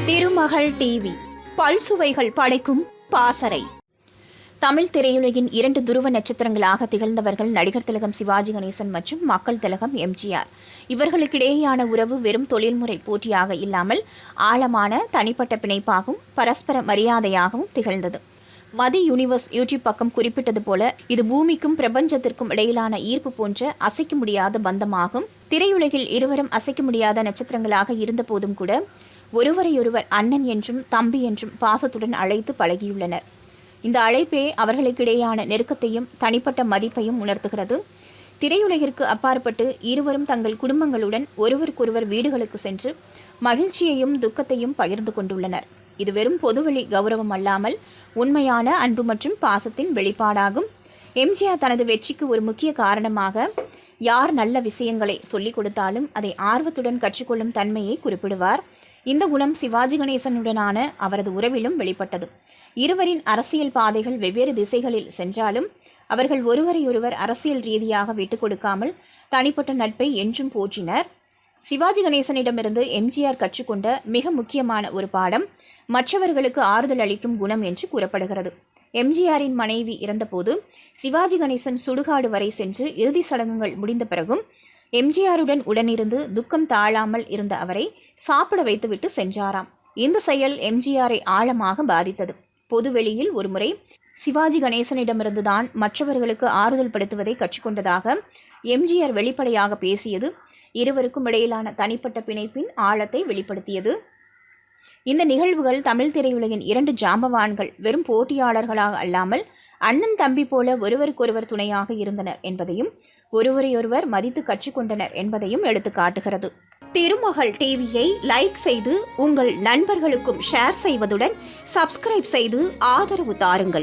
திருமகள் TV பல்சுவைகள் படைக்கும் பாசறை. தமிழ் திரையுலகின் 2 துருவ நட்சத்திரங்களாக திகழ்ந்தவர்கள் நடிகர் திலகம் சிவாஜி கணேசன் மற்றும் மக்கள் திலகம் எம்ஜிஆர். இவர்களுக்கிடையேயான உறவு வெறும் தொழில்முறை போட்டியாக இல்லாமல் ஆழமான தனிப்பட்ட பிணைப்பாகவும் பரஸ்பர மரியாதையாகவும் திகழ்ந்தது. மதி யூனிவர்ஸ் யூடியூப் பக்கம் குறிப்பிட்டது போல, இது பூமிக்கும் பிரபஞ்சத்திற்கும் இடையிலான ஈர்ப்பு போன்ற அசைக்க முடியாத பந்தமாகும். திரையுலகில் இருவரும் அசைக்க முடியாத நட்சத்திரங்களாக இருந்த போதும் கூட ஒருவரையொருவர் அண்ணன் என்றும் தம்பி என்றும் பாசத்துடன் அழைத்து பழகியுள்ளனர். இந்த அழைப்பே அவர்களுக்கிடையான நெருக்கத்தையும் தனிப்பட்ட மதிப்பையும் உணர்த்துகிறது. திரையுலகிற்கு அப்பாற்பட்டு இருவரும் தங்கள் குடும்பங்களுடன் ஒருவருக்கொருவர் வீடுகளுக்கு சென்று மகிழ்ச்சியையும் துக்கத்தையும் பகிர்ந்து கொண்டுள்ளனர். இது வெறும் பொதுவெளி கௌரவம் அல்லாமல் உண்மையான அன்பு மற்றும் பாசத்தின் வெளிப்பாடாகும். எம்ஜிஆர் தனது வெற்றிக்கு ஒரு முக்கிய காரணமாக யார் நல்ல விஷயங்களை சொல்லிக் கொடுத்தாலும் அதை ஆர்வத்துடன் கற்றுக்கொள்ளும் தன்மையை குறிப்பிடுவார். இந்த குணம் சிவாஜி கணேசனுடனான அவரது உறவிலும் வெளிப்பட்டது. இருவரின் அரசியல் பாதைகள் வெவ்வேறு திசைகளில் சென்றாலும் அவர்கள் ஒருவரையொருவர் அரசியல் ரீதியாக விட்டுக் கொடுக்காமல் தனிப்பட்ட நட்பை என்றும் போற்றினர். சிவாஜி கணேசனிடமிருந்து எம்ஜிஆர் கற்றுக்கொண்ட மிக முக்கியமான ஒரு பாடம் மற்றவர்களுக்கு ஆறுதல் அளிக்கும் குணம் என்று கூறப்படுகிறது. எம்ஜிஆரின் மனைவி இறந்தபோது சிவாஜி கணேசன் சுடுகாடு வரை சென்று இறுதி சடங்குகள் முடிந்த பிறகும் எம்ஜிஆருடன் உடனிருந்து துக்கம் தாழாமல் இருந்த அவரை சாப்பிட வைத்துவிட்டு சென்றாராம். இந்த செயல் எம்ஜிஆரை ஆழமாக பாதித்தது. பொதுவெளியில் ஒருமுறை சிவாஜி கணேசனிடமிருந்துதான் மற்றவர்களுக்கு ஆறுதல் படுத்துவதை கற்றுக்கொண்டதாக எம்ஜிஆர் வெளிப்படையாக பேசியது இருவருக்கும் இடையிலான தனிப்பட்ட பிணைப்பின் ஆழத்தை வெளிப்படுத்தியது. இந்த நிகழ்வுகள் தமிழ் திரையுலகின் 2 ஜாம்பவான்கள் வெறும் போட்டியாளர்களாக அல்லாமல் அண்ணன் தம்பி போல ஒருவருக்கொருவர் துணையாக இருந்தனர் என்பதையும் ஒருவரையொருவர் மதித்து கற்றுக்கொண்டனர் என்பதையும் எடுத்து காட்டுகிறது. திருமகள் டிவியை லைக் செய்து உங்கள் நண்பர்களுக்கும் ஷேர் செய்வதுடன் சப்ஸ்கிரைப் செய்து ஆதரவு தாருங்கள்.